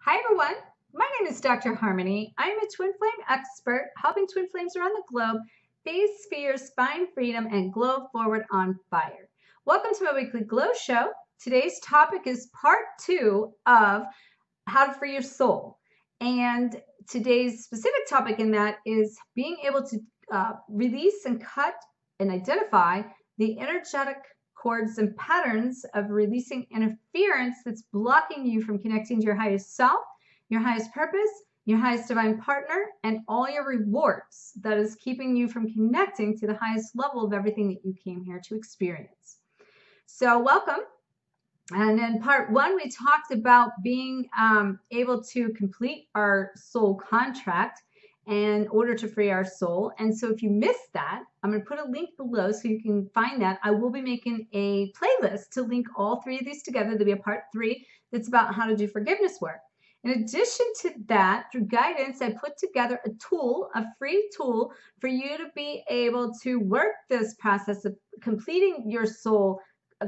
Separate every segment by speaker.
Speaker 1: Hi everyone, my name is Dr. Harmony. I'm a twin flame expert helping twin flames around the globe face fears, find freedom, and glow forward on fire. Welcome to my weekly glow show. Today's topic is part 2 of how to free your soul. And today's specific topic in that is being able to release and cut and identify the energetic cords and patterns of releasing interference that's blocking you from connecting to your highest self, your highest purpose, your highest divine partner, and all your rewards that is keeping you from connecting to the highest level of everything that you came here to experience. So welcome. And in part 1, we talked about being able to complete our soul contract in order to free our soul. And so if you missed that, I'm going to put a link below so you can find that. I will be making a playlist to link all 3 of these together. There'll be a part 3 that's about how to do forgiveness work. In addition to that, through guidance, I put together a tool, a free tool for you to be able to work this process of completing your soul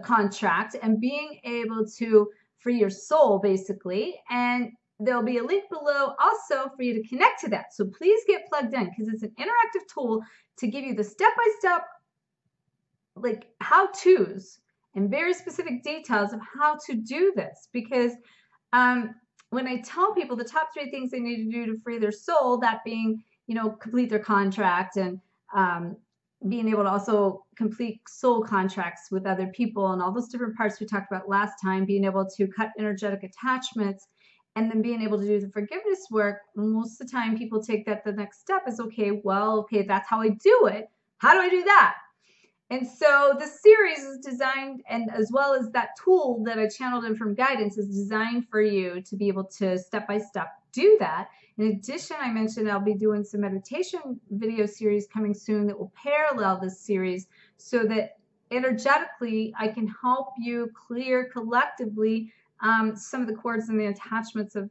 Speaker 1: contract and being able to free your soul, basically. And there'll be a link below also for you to connect to that. So please get plugged in because it's an interactive tool to give you the step-by-step like how-tos and very specific details of how to do this. Because when I tell people the top 3 things they need to do to free their soul, that being, complete their contract and being able to also complete soul contracts with other people and all those different parts we talked about last time, being able to cut energetic attachments, and then being able to do the forgiveness work. Most of the time people take that the next step is, okay, that's how I do it. How do I do that? And so the series is designed, and as well as that tool that I channeled in from guidance is designed for you to be able to step-by-step do that. In addition, I mentioned I'll be doing some meditation video series coming soon that will parallel this series so that energetically I can help you clear collectively some of the cords and the attachments of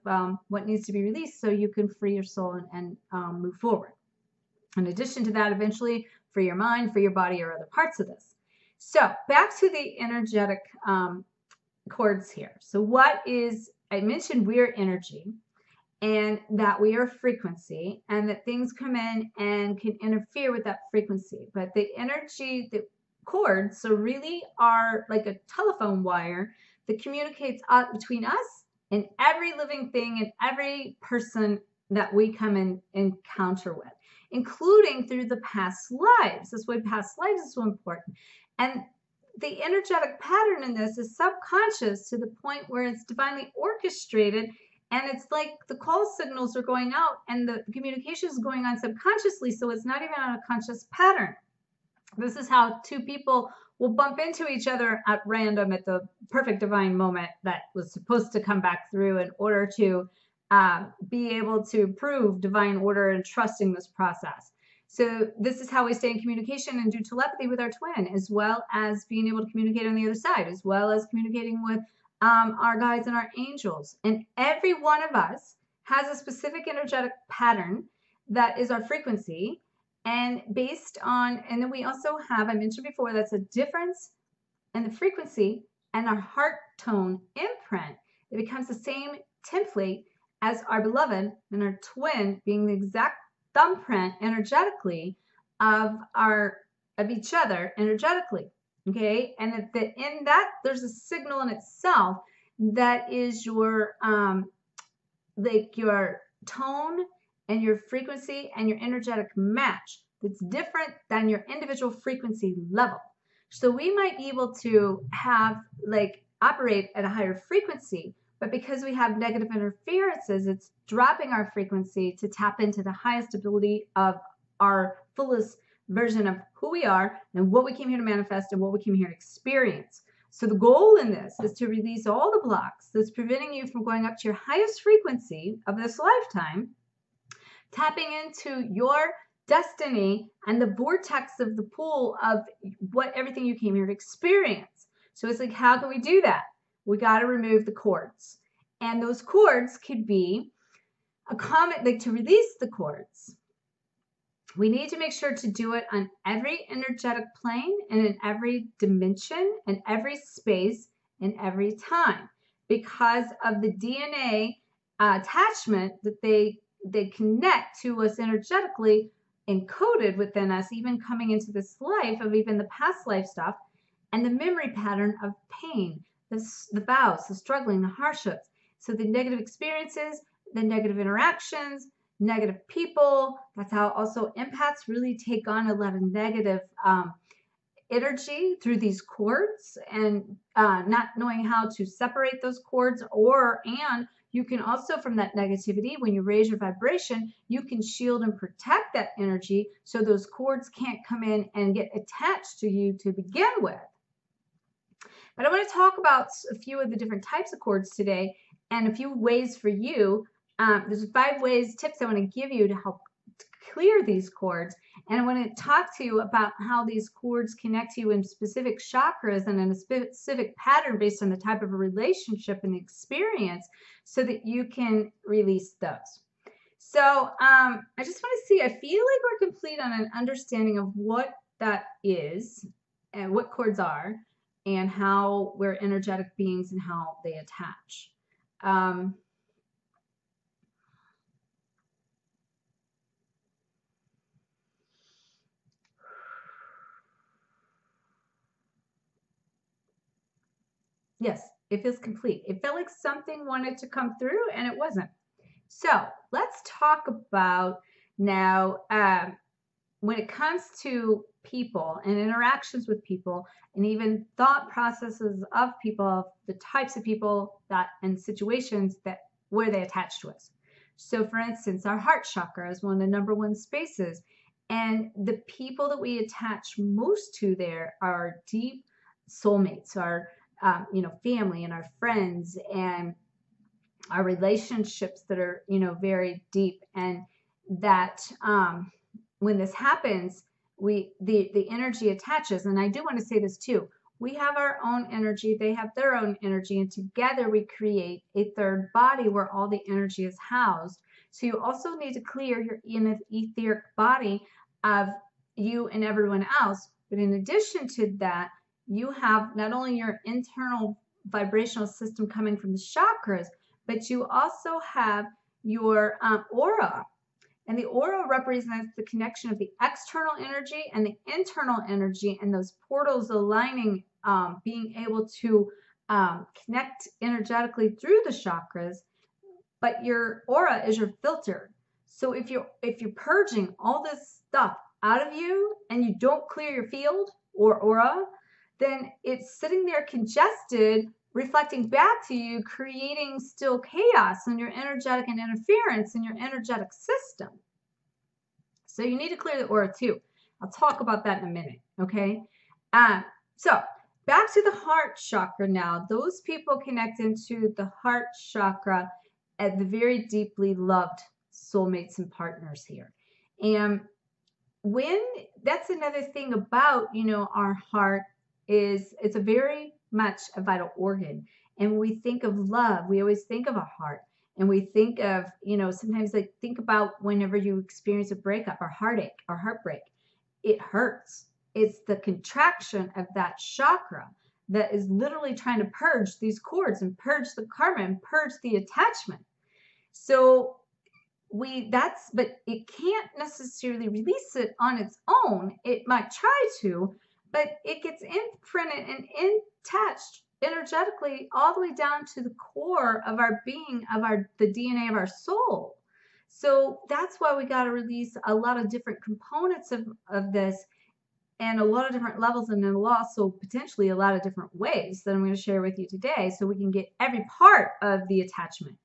Speaker 1: what needs to be released so you can free your soul and move forward. In addition to that, eventually free your mind, free your body, or other parts of this. So back to the energetic cords here. So I mentioned we're energy, and that we are frequency, and that things come in and can interfere with that frequency. But the energy, the cords, so really are like a telephone wire that communicates out between us and every living thing and every person that we come in encounter with, including through the past lives. That's why past lives is so important. And the energetic pattern in this is subconscious to the point where it's divinely orchestrated. And it's like the call signals are going out and the communication is going on subconsciously, so it's not even on a conscious pattern. This is how 2 people will bump into each other at random at the perfect divine moment that was supposed to come back through in order to be able to prove divine order and trusting this process. So this is how we stay in communication and do telepathy with our twin, as well as being able to communicate on the other side, as well as communicating with our guides and our angels. And every one of us has a specific energetic pattern that is our frequency, and based on, and then we also have, I mentioned before, that's a difference in the frequency and our heart tone imprint. It becomes the same template as our beloved and our twin being the exact thumbprint energetically of each other energetically. Okay, and in that there's a signal in itself that is your like your tone and your frequency and your energetic match that's different than your individual frequency level. So we might be able to have operate at a higher frequency, but because we have negative interferences, it's dropping our frequency to tap into the highest ability of our fullest version of who we are and what we came here to manifest and what we came here to experience. So the goal in this is to release all the blocks that's preventing you from going up to your highest frequency of this lifetime, tapping into your destiny and the vortex of the pool of everything you came here to experience. So it's like, how can we do that? We got to remove the cords. And those cords could be to release the cords. We need to make sure to do it on every energetic plane and in every dimension and every space and every time, because of the DNA attachment that they connect to us energetically, encoded within us, even coming into this life, of even the past life stuff, and the memory pattern of pain, the vows, the struggling, the hardships. So the negative experiences, the negative interactions, negative people. That's how also empaths really take on a lot of negative energy through these cords, and not knowing how to separate those cords, and you can also, from that negativity, when you raise your vibration, you can shield and protect that energy so those cords can't come in and get attached to you to begin with. But I want to talk about a few of the different types of cords today, and a few ways for you. There's 5 tips I want to give you to help clear these cords. And I want to talk to you about how these cords connect to you in specific chakras and in a specific pattern based on the type of a relationship and experience, so that you can release those. So I just want to see, I feel like we're complete on an understanding of what that is and what cords are and how we're energetic beings and how they attach. Yes, it feels complete. It felt like something wanted to come through and it wasn't. So let's talk about now when it comes to people and interactions with people, and even thought processes of people, the types of people that and situations that where they attach to us. So for instance, our heart chakra is one of the #1 spaces, and the people that we attach most to there are deep soulmates, our family and our friends and our relationships that are, very deep. And that when this happens, the energy attaches. And I do want to say this too. We have our own energy, they have their own energy, and together we create a third body where all the energy is housed. So you also need to clear your etheric body of you and everyone else. But in addition to that, you have not only your internal vibrational system coming from the chakras, but you also have your aura. And the aura represents the connection of the external energy and the internal energy, and those portals aligning, being able to connect energetically through the chakras. But your aura is your filter. So if you're purging all this stuff out of you and you don't clear your field or aura, then it's sitting there congested, reflecting back to you, creating still chaos in your energetic and interference in your energetic system. So you need to clear the aura too. I'll talk about that in a minute, okay? So back to the heart chakra now. Those people connect into the heart chakra at the very deeply loved soulmates and partners here. And that's another thing about, our heart is it's a very much a vital organ. And when we think of love, we always think of a heart. And we think of, sometimes think about whenever you experience a breakup or heartache or heartbreak, it hurts. It's the contraction of that chakra that is literally trying to purge these cords and purge the karma and purge the attachment. So but it can't necessarily release it on its own. It might try to, but it gets imprinted and attached energetically all the way down to the core of our being, of the DNA of our soul. So that's why we got to release a lot of different components of this, and a lot of different levels, and then also potentially a lot of different ways that I'm going to share with you today, so we can get every part of the attachment.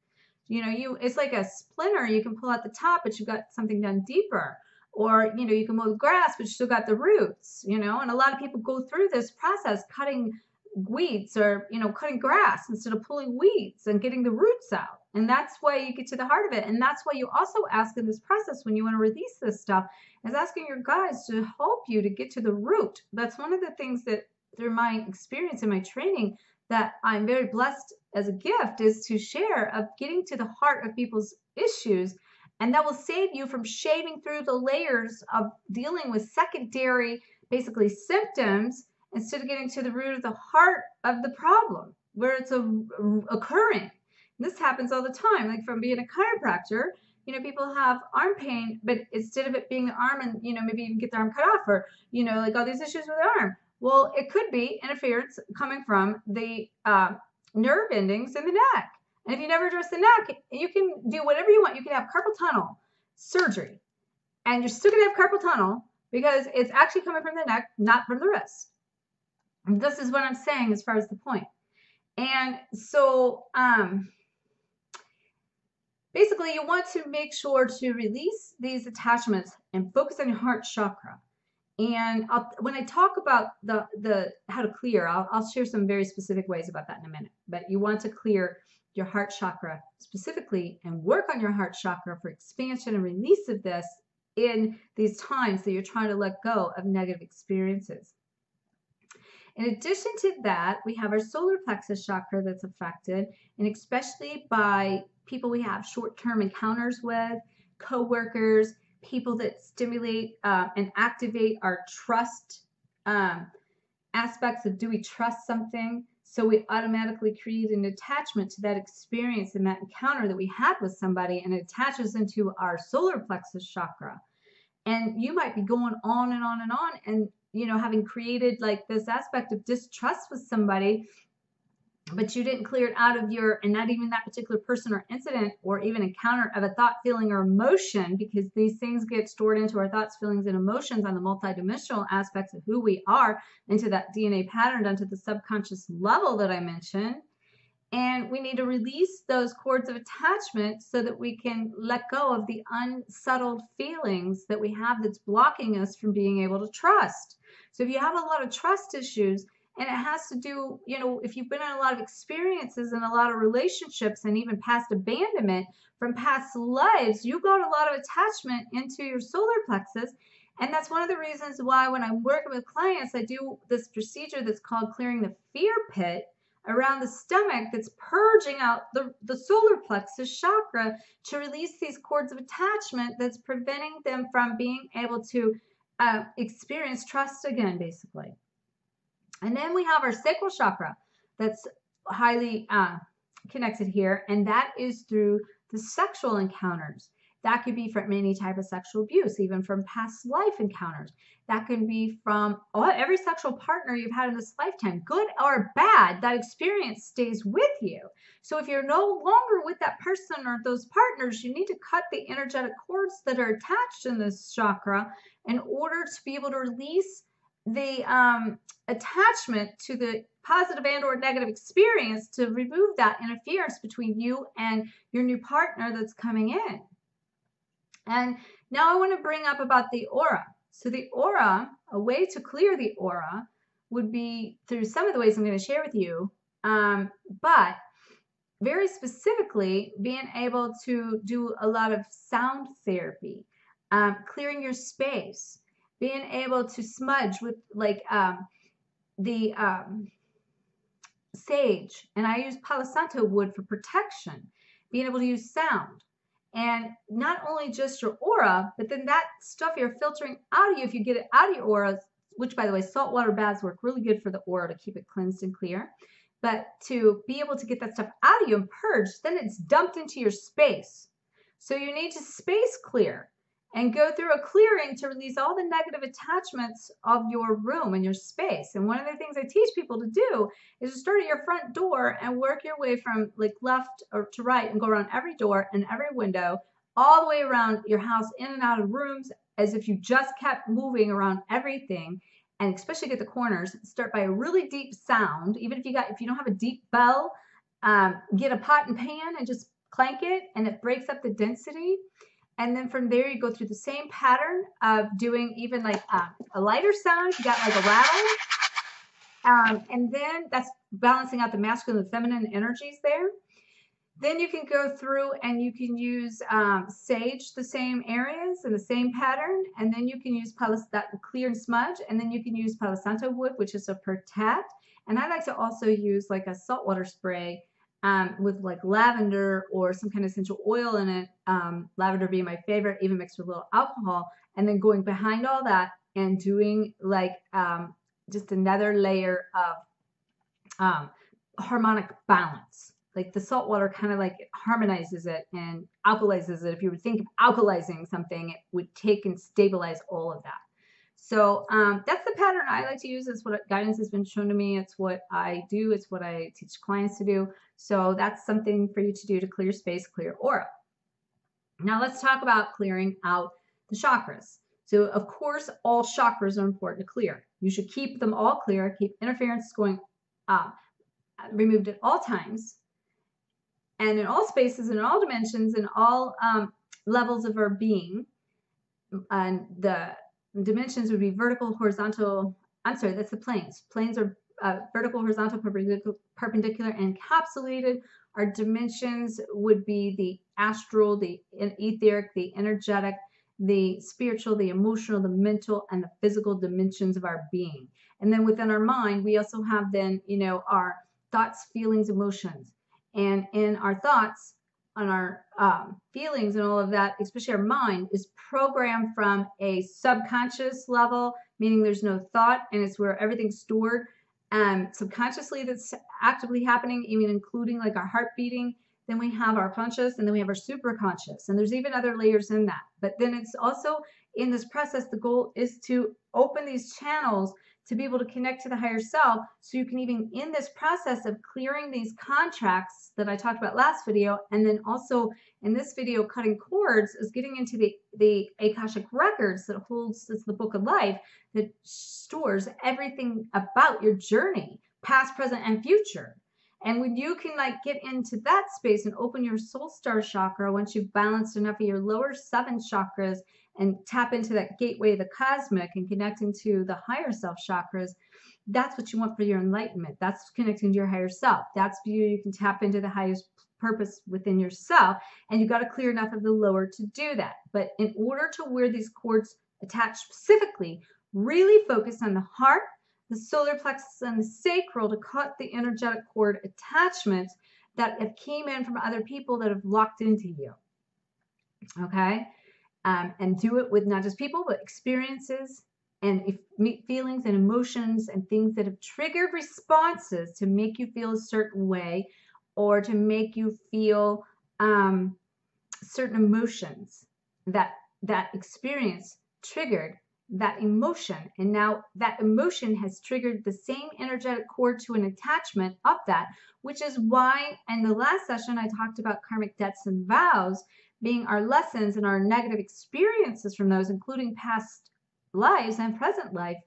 Speaker 1: It's like a splinter. You can pull out the top, but you've got something done deeper. Or, you can mow the grass, but you still got the roots, and a lot of people go through this process cutting weeds or, cutting grass instead of pulling weeds and getting the roots out. And that's why you get to the heart of it. And that's why you also ask in this process, when you want to release this stuff, is asking your guides to help you to get to the root. That's one of the things that through my experience and my training that I'm very blessed as a gift is to share, of getting to the heart of people's issues. And that will save you from shaving through the layers of dealing with secondary, basically, symptoms, instead of getting to the root of the heart of the problem, where it's occurring. This happens all the time. Like from being a chiropractor, you know, people have arm pain, but instead of it being the arm and, you know, maybe even get the arm cut off or, you know, like all these issues with the arm. Well, it could be interference coming from the nerve endings in the neck. And if you never address the neck, you can do whatever you want. You can have carpal tunnel surgery, and you're still going to have carpal tunnel because it's actually coming from the neck, not from the wrist. And this is what I'm saying as far as the point. And so basically, you want to make sure to release these attachments and focus on your heart chakra. And when I talk about the how to clear, I'll share some very specific ways about that in a minute. But you want to clear your heart chakra specifically and work on your heart chakra for expansion and release of this in these times that you're trying to let go of negative experiences. In addition to that, we have our solar plexus chakra that's affected, and especially by people we have short-term encounters with, co-workers, people that stimulate and activate our trust aspects of, do we trust something? So we automatically create an attachment to that experience and that encounter that we had with somebody, and it attaches into our solar plexus chakra. And you might be going on and on and on, and you know, having created like this aspect of distrust with somebody, but you didn't clear it out of your, and not even that particular person or incident or even encounter of a thought, feeling, or emotion, because these things get stored into our thoughts, feelings, and emotions on the multidimensional aspects of who we are, into that DNA pattern, onto the subconscious level that I mentioned. And we need to release those cords of attachment so that we can let go of the unsettled feelings that we have that's blocking us from being able to trust. So if you have a lot of trust issues, and it has to do, you know, if you've been in a lot of experiences and a lot of relationships and even past abandonment from past lives, you got a lot of attachment into your solar plexus. And that's one of the reasons why when I'm working with clients, I do this procedure that's called clearing the fear pit around the stomach, that's purging out the solar plexus chakra to release these cords of attachment that's preventing them from being able to experience trust again, basically. And then we have our sacral chakra that's highly connected here, and that is through the sexual encounters. That could be from any type of sexual abuse, even from past life encounters. That can be from every sexual partner you've had in this lifetime, good or bad. That experience stays with you. So if you're no longer with that person or those partners, you need to cut the energetic cords that are attached in this chakra in order to be able to release the attachment to the positive and or negative experience, to remove that interference between you and your new partner that's coming in. And now I want to bring up about the aura. So the aura, a way to clear the aura would be through some of the ways I'm going to share with you, but very specifically being able to do a lot of sound therapy, clearing your space, being able to smudge with like the sage, and I use Palo Santo wood for protection, being able to use sound. And not only just your aura, but then that stuff you're filtering out of you, if you get it out of your aura, which by the way, saltwater baths work really good for the aura to keep it cleansed and clear. But to be able to get that stuff out of you and purged, then it's dumped into your space. So you need to space clear and go through a clearing to release all the negative attachments of your room and your space. And one of the things I teach people to do is to start at your front door and work your way from like left or to right and go around every door and every window, all the way around your house, in and out of rooms, as if you just kept moving around everything. And especially get the corners. Start by a really deep sound. Even if you don't have a deep bell, get a pot and pan and just clank it, and it breaks up the density. And then from there, you go through the same pattern of doing even like a lighter sound. You got like a rattle. And then that's balancing out the masculine and feminine energies there. Then you can go through and you can use sage, the same areas and the same pattern. And then you can use that clear and smudge. And then you can use Palo Santo wood, which is a protect. And I like to also use like a saltwater spray with like lavender or some kind of essential oil in it. Lavender being my favorite, even mixed with a little alcohol. And then going behind all that and doing like just another layer of harmonic balance. like the salt water kind of like harmonizes it and alkalizes it. If you would think of alkalizing something, it would take and stabilize all of that. So that's the pattern I like to use. It's what guidance has been shown to me. It's what I do. It's what I teach clients to do. So that's something for you to do to clear space, clear aura. Now let's talk about clearing out the chakras. So of course, all chakras are important to clear. You should keep them all clear, keep interference going removed at all times, and in all spaces and in all dimensions and all levels of our being. And the dimensions would be vertical, horizontal. I'm sorry, that's the planes. Planes are vertical, horizontal, perpendicular, and encapsulated. Our dimensions would be the astral, the etheric, the energetic, the spiritual, the emotional, the mental, and the physical dimensions of our being. And then within our mind, we also have then, our thoughts, feelings, emotions. And in our thoughts, on our feelings and all of that, especially our mind, is programmed from a subconscious level, meaning there's no thought, and it's where everything's stored subconsciously that's actively happening, even including like our heart beating. Then we have our conscious, and then we have our superconscious, and there's even other layers in that. But then it's also in this process, the goal is to open these channels to be able to connect to the higher self, so you can even in this process of clearing these contracts that I talked about last video, and then also in this video cutting cords, is getting into the Akashic records that holds, it's the book of life that stores everything about your journey, past, present, and future. And when you can like get into that space and open your soul star chakra, once you've balanced enough of your lower 7 chakras and tap into that gateway of the cosmic and connecting to the higher self chakras, that's what you want for your enlightenment. That's connecting to your higher self. That's you can tap into the highest purpose within yourself, and you've got to clear enough of the lower to do that. But in order to wear these cords attached specifically, really focus on the heart, the solar plexus, and the sacral to cut the energetic cord attachments that have came in from other people that have locked into you. Okay? And do it with not just people, but experiences and feelings and emotions and things that have triggered responses to make you feel a certain way, or to make you feel certain emotions that experience triggered that emotion. And now that emotion has triggered the same energetic cord to an attachment of that, which is why in the last session I talked about karmic debts and vows being our lessons and our negative experiences from those, including past lives and present life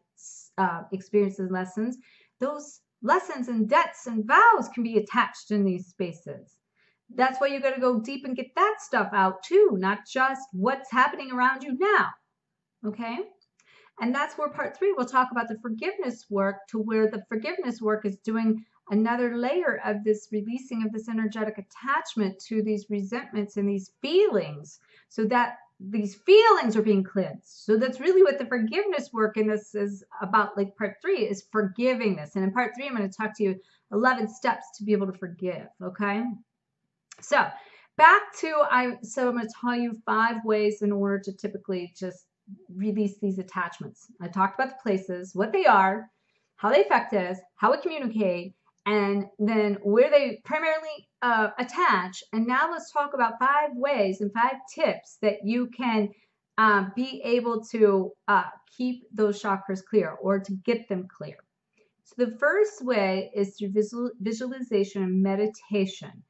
Speaker 1: experiences and lessons. Those lessons and debts and vows can be attached in these spaces. That's why you got to go deep and get that stuff out too, not just what's happening around you now. Okay? And that's where part 3, we'll talk about the forgiveness work, to where the forgiveness work is doing another layer of this releasing of this energetic attachment to these resentments and these feelings, so that these feelings are being cleansed. So that's really what the forgiveness work in this is about. Like part 3 is forgiving this. And in part 3, I'm going to talk to you 11 steps to be able to forgive. Okay. So back to, I'm going to tell you 5 ways in order to typically just release these attachments. I talked about the places, what they are, how they affect us, how we communicate, and then where they primarily attach. And now let's talk about 5 ways and 5 tips that you can be able to keep those chakras clear, or to get them clear. So the first way is through visualization and meditation.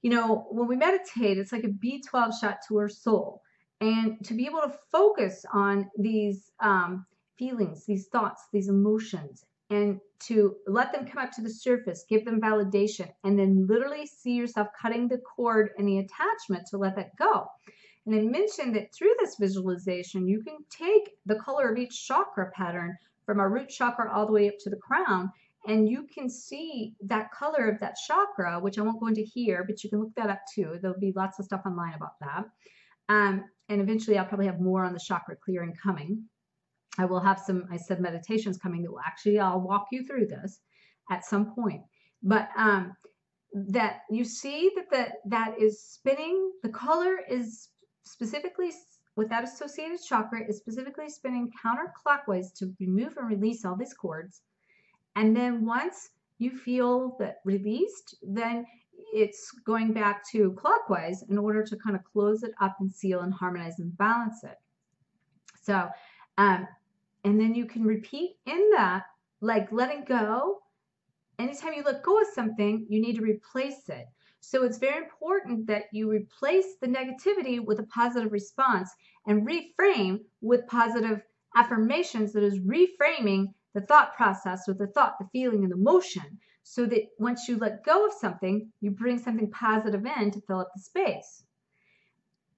Speaker 1: When we meditate, it's like a B12 shot to our soul. And to be able to focus on these feelings, these thoughts, these emotions, and to let them come up to the surface, give them validation, and then literally see yourself cutting the cord and the attachment to let that go. And I mentioned that through this visualization, you can take the color of each chakra pattern from our root chakra all the way up to the crown, and you can see that color of that chakra, which I won't go into here, but you can look that up too. There'll be lots of stuff online about that. And eventually I'll probably have more on the chakra clearing coming. I will have some, I said, meditations coming that will actually, I'll walk you through this at some point. But that you see that is spinning, the color is specifically, with that associated chakra, is specifically spinning counterclockwise to remove and release all these cords. And then once you feel that released, then it's going back to clockwise in order to kind of close it up and seal and harmonize and balance it. So, and then you can repeat in that, like letting go. Anytime you let go of something, you need to replace it. So it's very important that you replace the negativity with a positive response and reframe with positive affirmations that is reframing the thought process with the thought, the feeling, and the emotion, so that once you let go of something, you bring something positive in to fill up the space.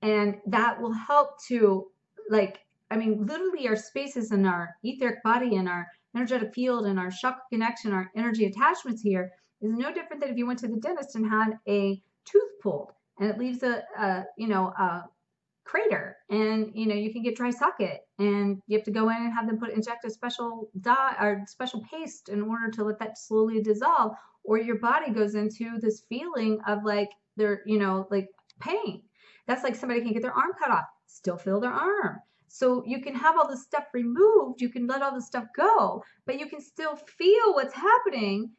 Speaker 1: And that will help to, like, I mean, literally our spaces in our etheric body and our energetic field and our chakra connection, our energy attachments here is no different than if you went to the dentist and had a tooth pulled and it leaves a crater, and you can get dry socket and you have to go in and have them inject a special dye or special paste in order to let that slowly dissolve, or your body goes into this feeling of like they're like pain. That's like somebody can get their arm cut off, still feel their arm. So you can have all this stuff removed, you can let all this stuff go, but you can still feel what's happening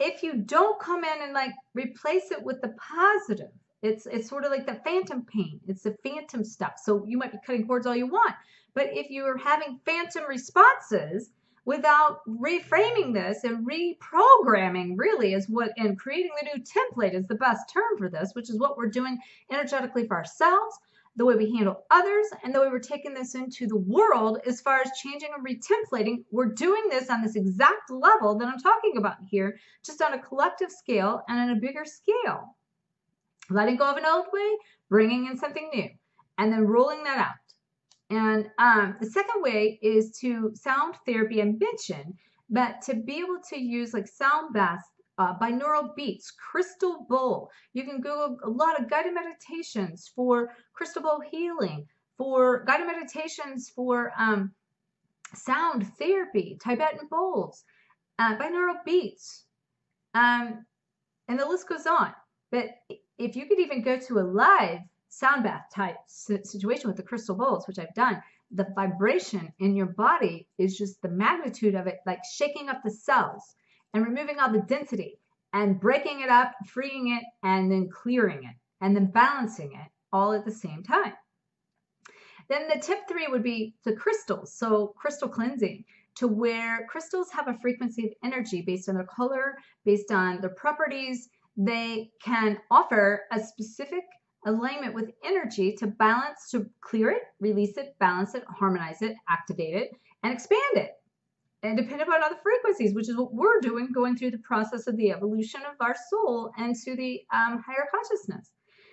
Speaker 1: if you don't come in and like replace it with the positive. It's sort of like the phantom pain. It's the phantom stuff. So you might be cutting cords all you want, but if you're having phantom responses without reframing this and reprogramming, really is what, and creating the new template is the best term for this, which is what we're doing energetically for ourselves, the way we handle others, and the way we're taking this into the world as far as changing and retemplating. We're doing this on this exact level that I'm talking about here, just on a collective scale and on a bigger scale. Letting go of an old way, bringing in something new, and then rolling that out. And the second way is to sound therapy. I mentioned, but to be able to use like sound baths, binaural beats, crystal bowl. You can Google a lot of guided meditations for crystal bowl healing, for guided meditations for sound therapy, Tibetan bowls, binaural beats, and the list goes on. But if you could even go to a live sound bath type situation with the crystal bowls, which I've done, the vibration in your body is just the magnitude of it, like shaking up the cells and removing all the density and breaking it up, freeing it, and then clearing it, and then balancing it all at the same time. Then the tip 3 would be the crystals. So crystal cleansing, to where crystals have a frequency of energy based on their color, based on their properties. They can offer a specific alignment with energy to balance, to clear it, release it, balance it, harmonize it, activate it, and expand it. And depending on other frequencies, which is what we're doing, going through the process of the evolution of our soul and to the higher consciousness.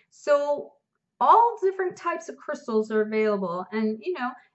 Speaker 1: So all different types of crystals are available. And,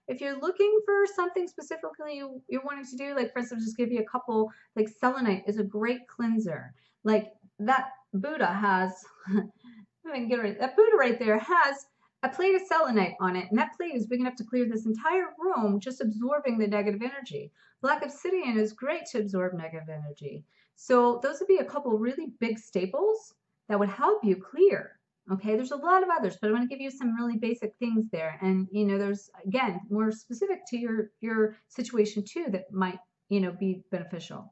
Speaker 1: if you're looking for something specifically you're wanting to do, like for instance, just give you a couple, like selenite is a great cleanser. Like that Buddha has, that Buddha right there has a plate of selenite on it, and that plate is big enough to clear this entire room, just absorbing the negative energy. Black obsidian is great to absorb negative energy. So those would be a couple really big staples that would help you clear. Okay, there's a lot of others, but I want to give you some really basic things there. And, there's, again, more specific to your situation too that might, be beneficial.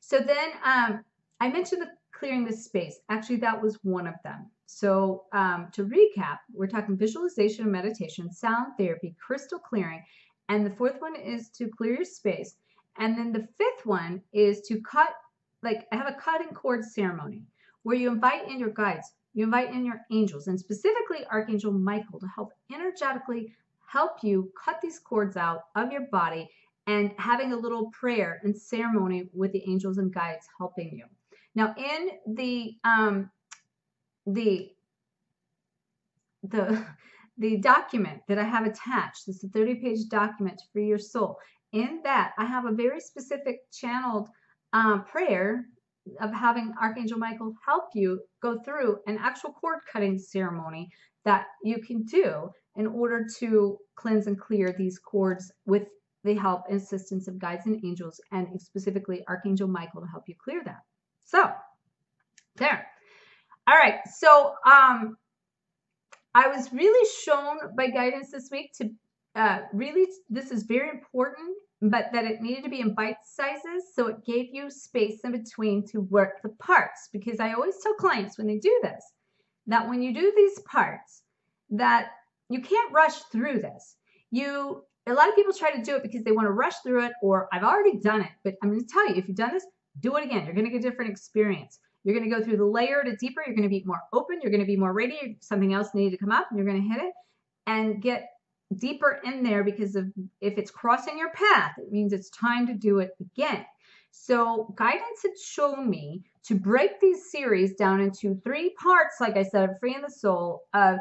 Speaker 1: So then I mentioned the clearing the space. Actually, that was one of them. So to recap, we're talking visualization and meditation, sound therapy, crystal clearing, and the fourth one is to clear your space. And then the fifth one is to cut, like I have a cutting cord ceremony where you invite in your guides, you invite in your angels, and specifically Archangel Michael to help energetically help you cut these cords out of your body, and having a little prayer and ceremony with the angels and guides helping you. Now, in the document that I have attached, this is a 30-page document to free your soul. In that, I have a very specific channeled prayer of having Archangel Michael help you go through an actual cord cutting ceremony that you can do in order to cleanse and clear these cords with the help and assistance of guides and angels, and specifically Archangel Michael to help you clear that. So there. All right. So I was really shown by guidance this week to really, this is very important but that it needed to be in bite sizes, so it gave you space in between to work the parts. Because I always tell clients when they do this, that when you do these parts, that you can't rush through this. A lot of people try to do it because they want to rush through it, or I've already done it, but I'm going to tell you, if you've done this, do it again. You're going to get a different experience. You're going to go through the layer to deeper. You're going to be more open. You're going to be more ready. Something else needed to come up, and you're going to hit it and get deeper in there, because if it's crossing your path, it means it's time to do it again. So guidance had shown me to break these series down into 3 parts, like I said, of freeing the soul, of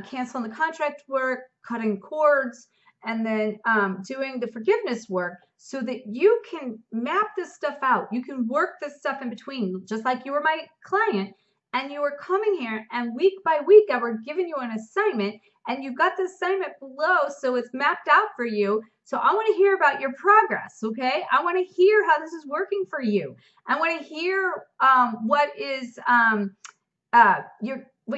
Speaker 1: canceling the contract work, cutting cords, and then doing the forgiveness work, so that you can map this stuff out. You can work this stuff in between, just like you were my client and you were coming here, and week by week I were giving you an assignment, and you've got the assignment below, so it's mapped out for you. So I want to hear about your progress, okay? I want to hear how this is working for you. I want to hear what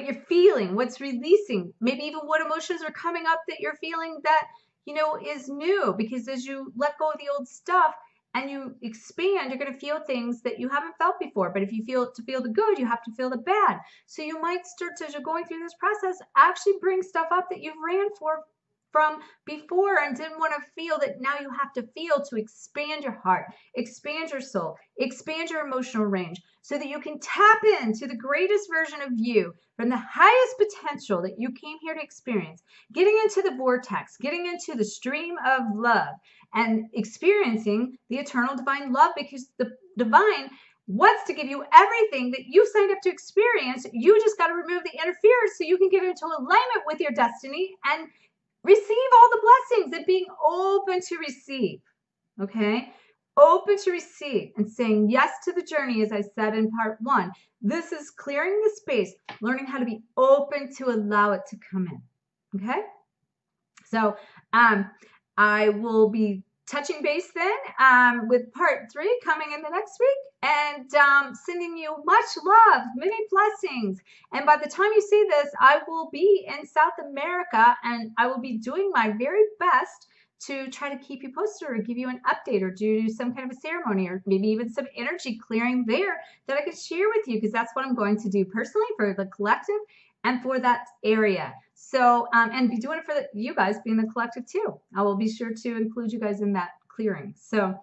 Speaker 1: you're feeling, what's releasing, maybe even what emotions are coming up that you're feeling that, you know, is new. Because as you let go of the old stuff and you expand, you're going to feel things that you haven't felt before. But if you feel the good, you have to feel the bad. So you might start to, as you're going through this process, actually bring stuff up that you've ran from before and didn't want to feel, that now you have to feel, to expand your heart, expand your soul, expand your emotional range, so that you can tap into the greatest version of you from the highest potential that you came here to experience, getting into the vortex, getting into the stream of love, and experiencing the eternal divine love, because the divine wants to give you everything that you signed up to experience. You just got to remove the interference so you can get into alignment with your destiny and receive all the blessings, and being open to receive, okay? Open to receive and saying yes to the journey, as I said in part 1. This is clearing the space, learning how to be open to allow it to come in, okay? So I will be touching base then with part 3 coming in the next week, and sending you much love, many blessings. And by the time you see this, I will be in South America, and I will be doing my very best to try to keep you posted, or give you an update, or do some kind of a ceremony, or maybe even some energy clearing there that I could share with you, because that's what I'm going to do personally for the collective and for that area. So, and be doing it for you guys being the collective too. I will be sure to include you guys in that clearing. So,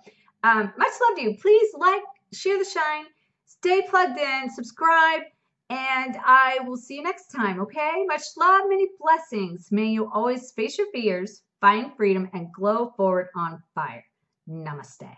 Speaker 1: much love to you. Please like, share the shine, stay plugged in, subscribe, and I will see you next time, okay? Much love, many blessings. May you always face your fears, find freedom, and glow forward on fire. Namaste.